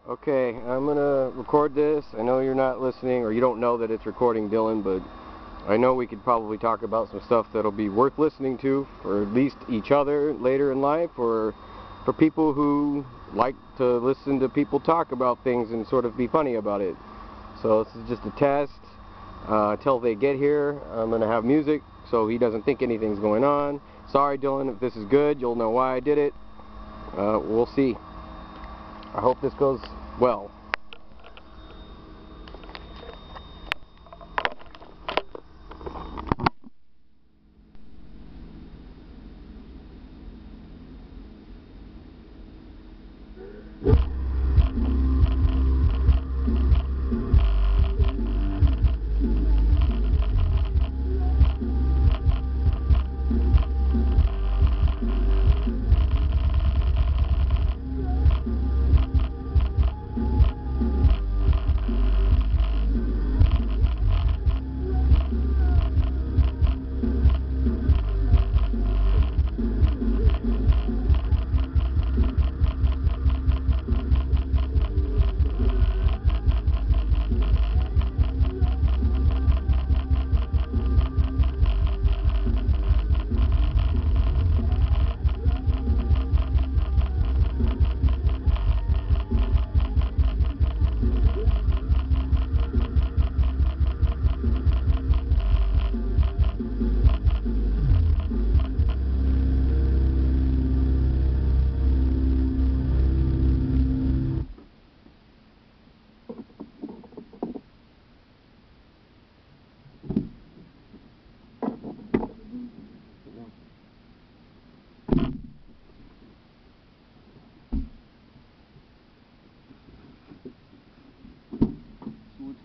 Okay, I'm gonna record this. I know you're not listening, or you don't know that it's recording, Dylan, but I know we could probably talk about some stuff that'll be worth listening to for at least each other later in life, or for people who like to listen to people talk about things and sort of be funny about it. So this is just a test. Till they get here, I'm gonna have music so he doesn't think anything's going on. Sorry, Dylan, if this is good, you'll know why I did it. We'll see. I hope this goes well.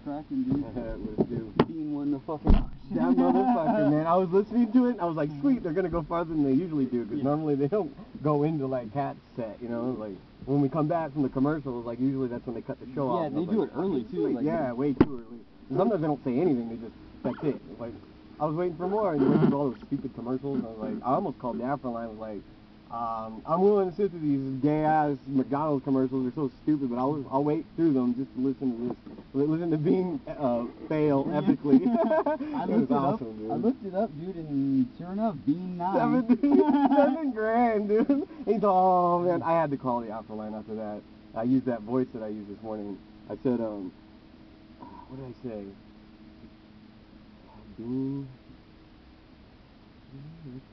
Cracking, dude. Let's do. Being one of the fucking That motherfucker, man. I was listening to it, and I was like, sweet, they're gonna go farther than they usually do, because normally they don't go into like Cat's set, you know, like when we come back from the commercials, like usually that's when they cut the show off. Yeah, they do it early too. Like, yeah, way too early. And sometimes they don't say anything, they just, that's it. It's like, I was waiting for more, and you went through all those stupid commercials, and I was like, I almost called the Afro line, I was like, I'm willing to sit through these gay-ass McDonald's commercials. They're so stupid, but I'll wait through them just to listen to this. Listen to Bean fail epically. I looked it up, dude, and sure enough, Bean 9. $7 grand, dude. He's oh man, I had to call the Afro line after that. I used that voice that I used this morning. I said, what did I say? Bean.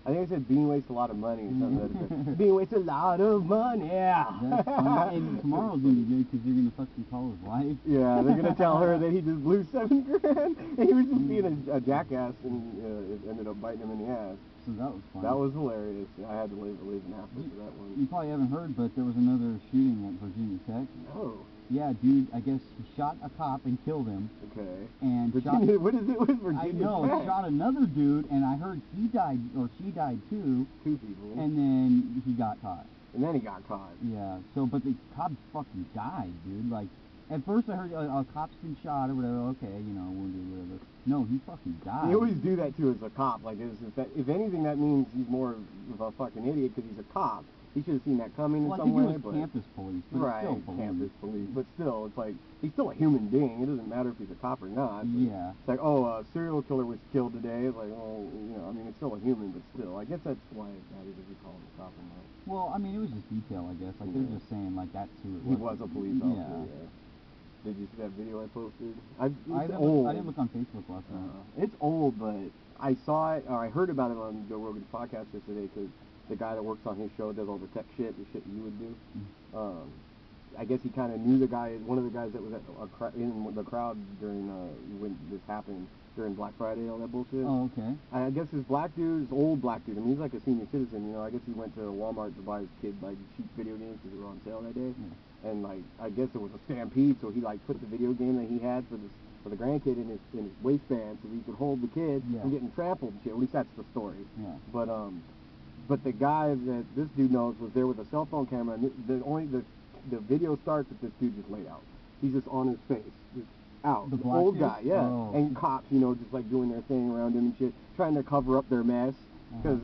I think I said Bean wastes a lot of money or something. Bean wastes a lot of money. Yeah. That's funny. And tomorrow's gonna be good because they're gonna fucking call his wife. Yeah, they're gonna tell her that he just blew $7 grand and he was just being a jackass, and it ended up biting him in the ass. So that was funny. That was hilarious. I had to leave an after for that one. You probably haven't heard, but there was another shooting at Virginia Tech. Oh. Yeah, dude. I guess he shot a cop and killed him. Okay. And Virginia, what is it with Virginia? I know. Tech? Shot another dude, and I heard he died or she died too. 2 people. And then he got caught. And then he got caught. Yeah. So, but the cop fucking died, dude. Like, at first I heard a cop's been shot or whatever. Okay, you know, wounded, whatever. No, he fucking died. They always do that too as a cop. Like, if anything, that means he's more of a fucking idiot because he's a cop. He should have seen that coming in some way. Well, I think it was campus police, but right, it's still campus police. But still, it's like, he's still a human being. It doesn't matter if he's a cop or not. Yeah. It's like, oh, a serial killer was killed today. It's like, oh, you know, I mean, it's still a human, but still. I guess that's why it matters if you call him a cop or not. Well, I mean, it was just detail, I guess. Like, they're just saying, like, that's who it was. He was a police officer, yeah. Did you see that video I posted? It's old. I didn't look on Facebook last night. It's old, but I saw it, or I heard about it on Joe Rogan's podcast yesterday, because the guy that works on his show does all the tech shit, the shit you would do. I guess he kind of knew the guy, one of the guys that was in the crowd during when this happened, during Black Friday, all that bullshit. Oh, okay. I guess this black dude, this old black dude, I mean, he's like a senior citizen, you know. I guess he went to Walmart to buy his kid, like, cheap video games because they were on sale that day. Yeah. And, like, I guess it was a stampede, so he, like, put the video game that he had for the grandkid in his waistband so he could hold the kid from getting trampled and shit. At least that's the story. Yeah. But the guy that this dude knows was there with a cell phone camera, and the video starts with this dude just laid out. He's just on his face, just out. The old guy, yeah. Oh. And cops, you know, just like doing their thing around him and shit, trying to cover up their mess. because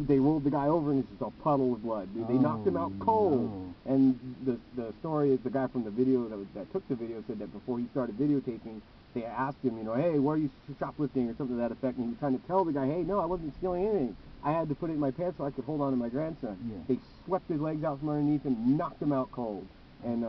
they rolled the guy over and it's just a puddle of blood, dude. They knocked him out cold. No. And the story is the guy from the video that took the video said that before he started videotaping, they asked him, you know, hey, why are you shoplifting or something to that effect, and he was trying to tell the guy, hey, no, I wasn't stealing anything. I had to put it in my pants so I could hold on to my grandson. Yeah. They swept his legs out from underneath him, knocked him out cold, and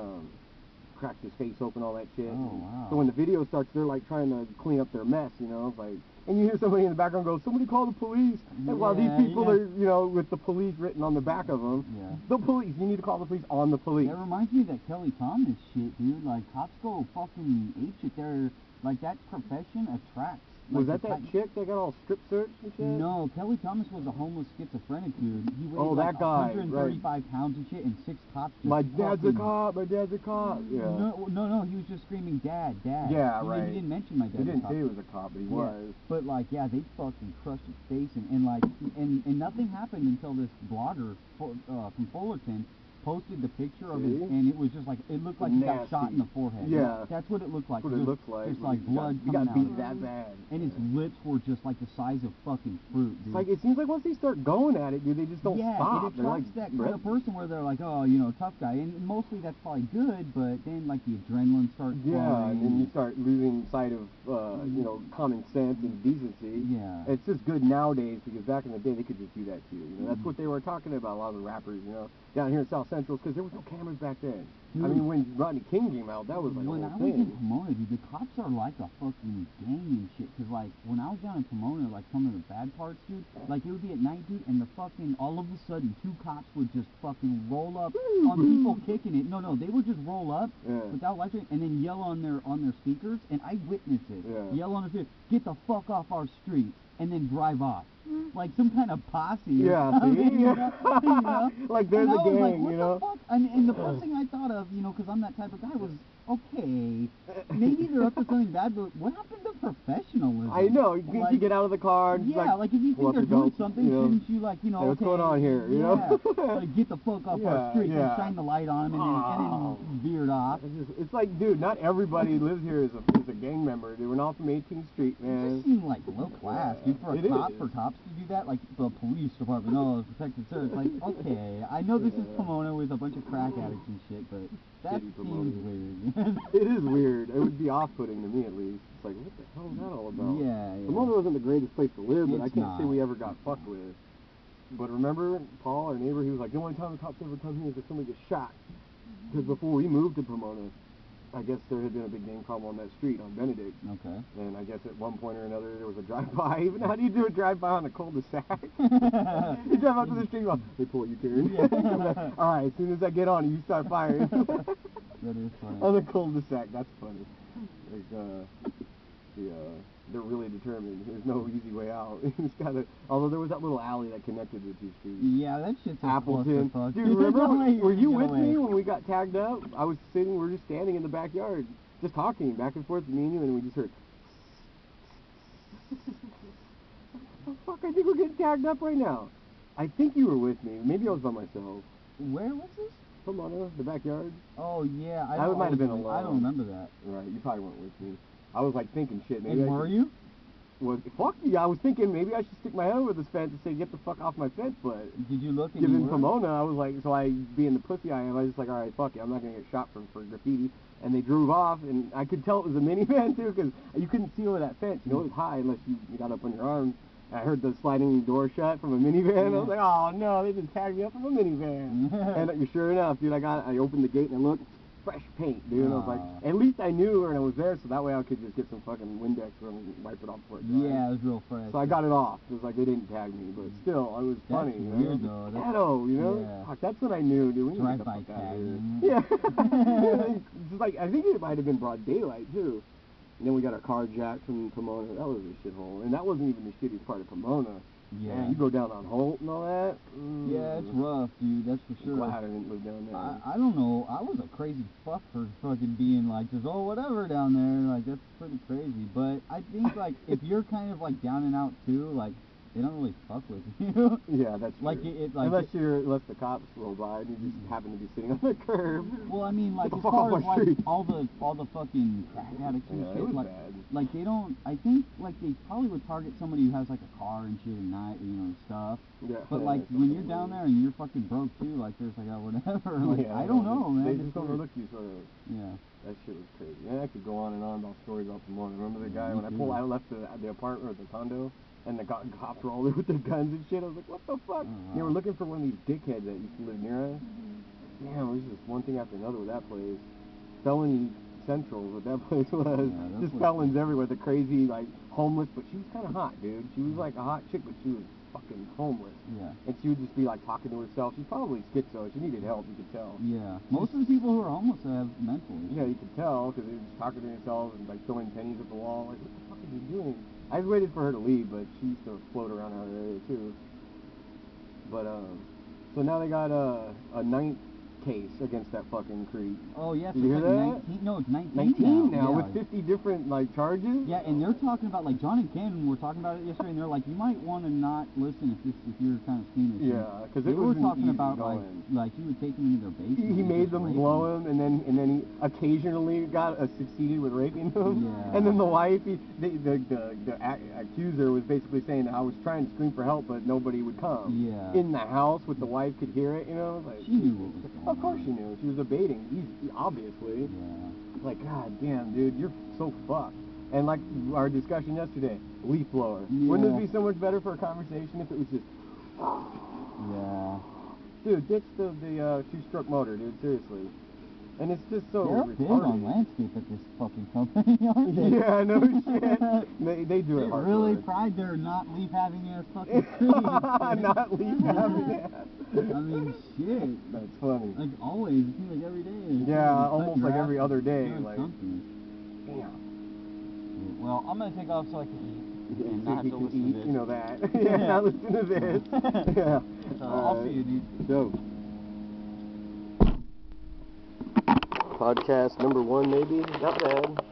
cracked his face open, all that shit. Oh, wow. So when the video starts, they're like trying to clean up their mess, you know, like, and you hear somebody in the background go, somebody call the police. And while these people are, you know, with the police written on the back of them, the police, you need to call the police on the police. That reminds me of that Kelly Thomas shit, dude. Like, cops go fucking apeshit. They're, like, that profession attracts. Was like, that chick that got all strip searched and shit? No, Kelly Thomas was a homeless schizophrenic dude. He weighed that like guy, 135 pounds and shit, and 6 cops just my dad's fucking... a cop, my dad's a cop. Yeah. No, he was just screaming, Dad, Dad. Yeah, He didn't mention my dad. He didn't say he was a cop, but he was. But, like, yeah, they fucking crushed his face, and nothing happened until this blogger from Fullerton posted the picture of it, and it was just like, it looked like he got shot in the forehead. Yeah. That's what it looked like. That's what it looked like. Just like blood he coming got beat out. that bad. And his lips were just like the size of fucking fruit, dude. It's like, it seems like once they start going at it, dude, they just don't stop. Yeah, it attracts that kind of person where they're like, oh, you know, tough guy. And mostly that's probably good, but then, like, the adrenaline starts flowing. And then you start losing sight of, you know, common sense and decency. Yeah. It's just good nowadays, because back in the day, they could just do that to you. You know, that's what they were talking about, a lot of the rappers, you know, down here in South Central, because there was no cameras back then. Dude, I mean, when Rodney King came out, that was like when a I whole was in thing. Pomona, dude, the cops are like a fucking gang and shit. Cause like when I was down in Pomona, like some of the bad parts, dude, like it would be at night, dude, and the fucking all of a sudden 2 cops would just fucking roll up on people kicking it. No, they would just roll up without lights and then yell on their speakers, and I witnessed it. Yell on their speakers, get the fuck off our street, and then drive off. Like some kind of posse. Yeah, see? You know? Like there's a gang, like, you know? The fuck? And the first thing I thought of, you know, because I'm that type of guy, was, okay, maybe they're up to something bad, but what happened to professionalism? I know, you get out of the car and like if you think they're doing something, shouldn't you, like, you know, hey, what's going on here, you know? Like, get the fuck off our street and shine the light on them and then veered off. It's like, dude, not everybody who lives here is a gang member. They were all from 18th Street, man. It just seemed like low class, dude, for cops to do that, like the police department, no, protected service, like, okay, I know this is Pomona with a bunch of crack addicts and shit, but that seems weird. It is weird. It would be off-putting to me, at least. It's like, what the hell is that all about? Yeah. Pomona wasn't the greatest place to live, but I can't say not. we ever got fucked with. But remember, Paul, our neighbor, he was like, the only time the cops ever come here is if somebody gets shot. Because before we moved to Pomona, I guess there had been a big gang problem on that street on Benedict. Okay. And I guess at one point or another there was a drive-by. Even how do you do a drive-by on a cul-de-sac? You drive up to the street and go, they pull you, turn. Yeah. All right, as soon as I get on you start firing. That is funny. On the cul-de-sac, that's funny. Like, they're really determined. There's no easy way out. It's gotta, although there was that little alley that connected the 2 streets. Yeah, that shit's Appleton. Dude, remember, were you with me when we got tagged up? I was sitting, we were just standing in the backyard, just talking back and forth, me and you, and we just heard, oh, fuck, I think we're getting tagged up right now. I think you were with me. Maybe I was by myself. Where was this? Pomona, the backyard. Oh, yeah. I might have been alone. I don't remember that. Right, you probably weren't with me. I was like thinking shit. Maybe and were you? Well, fuck yeah, I was thinking maybe I should stick my head over this fence and say, get the fuck off my fence, but... Did you look and given Pomona, I was like, so I, being the pussy I am, I was just like, alright, fuck it, I'm not gonna get shot for graffiti. And they drove off, and I could tell it was a minivan, too, because you couldn't see over that fence. You know, it was high unless you got up on your arms. I heard the sliding door shut from a minivan. I was like, oh no, they just tagged me up from a minivan. And sure enough, dude, I opened the gate and I looked, fresh paint, dude. And I was like, at least I knew and I was there, so that way I could just get some fucking Windex and wipe it off before it dried. Yeah, it was real fresh. So I got it off. It was like they didn't tag me, but still, it was funny. That's weird, though. Ghetto, you know? Yeah. Fuck, that's what I knew, dude. We need to get the Drive-by fuck out of tagging. here. Yeah. Just like, I think it might have been broad daylight, too. And then we got our car jacked from Pomona. That was a shithole. And that wasn't even the shittiest part of Pomona. Yeah. Man, you go down on Holt and all that. Yeah, it's rough, dude. That's for sure. Glad I didn't live down there. I don't know. I was a crazy fuck for fucking being like, just, oh, whatever down there. Like, that's pretty crazy. But I think, like, if you're kind of, like, down and out, too, like, they don't really fuck with you. Yeah, that's like true. it like unless the cops roll by and you just happen to be sitting on the curb. Well, I mean, like as Fuck far off as my like street. all the fucking crack addicts and Yeah, it shit, was like bad. like they don't. I think like they probably would target somebody who has like a car and shit at night, stuff. Yeah. But like when you're down there and you're fucking broke too, like there's like whatever. Like yeah, I don't know, man. They It's just weird. overlook you sort of. Yeah. That shit was crazy. And I could go on and on about stories about the morning. Remember the guy Me when too. I left the apartment or the condo and the cops were all there with their guns and shit. I was like, what the fuck? Oh, They wow. were looking for one of these dickheads that used to live near us. Damn, it was just one thing after another with that place. Felony Central is what that place was. Yeah, just felons everywhere. The crazy, like, homeless, but she was kind of hot, dude. She was like a hot chick, but she was fucking homeless. Yeah. And she would just be like talking to herself. She's probably schizo. She needed help, you could tell. Yeah. Most of the people who are homeless have mental issues. Yeah, you could tell because they were just talking to themselves and like throwing pennies at the wall. Like, what the fuck are you doing? I just waited for her to leave, but she used to float around out there too. But so now they got a ninth case against that fucking creep. Oh yeah, so Did you it's hear like that? 19. No, it's 19, 19 now yeah. with 50 different like charges. Yeah, and they're talking about like John and Ken were talking about it yesterday, and they're like, you might want to not listen if you're kind of squeamish. Yeah, because they it were was talking about going. like he would take them into their basement. He and made just them rape blow him, and then he occasionally got succeeded with raping them. Yeah. And then the wife, the accuser was basically saying that I was trying to scream for help, but nobody would come. Yeah. In the house with the wife could hear it, Like, she knew what was going on. Of course she knew. She was debating, obviously. Yeah. Like, god damn, dude, you're so fucked. And like our discussion yesterday, leaf blower. Yeah. Wouldn't this be so much better for a conversation if it was just... Yeah. Dude, ditch the two-stroke motor, dude, seriously. And it's just so They're big on landscape at this fucking company, aren't they? Yeah, no shit. They do it hard. They really pride their not leaf having ass fucking trees. Not leaf having ass. I mean, shit. That's funny. Like always, it seems like every day. Yeah, almost like every other day. Like, something. damn. Well, I'm gonna take off so I can eat. And So not he to can listen eat, to this. you know that. Yeah, not listen to this. Yeah. I'll see you, dude. So, podcast number 1 maybe? Not bad.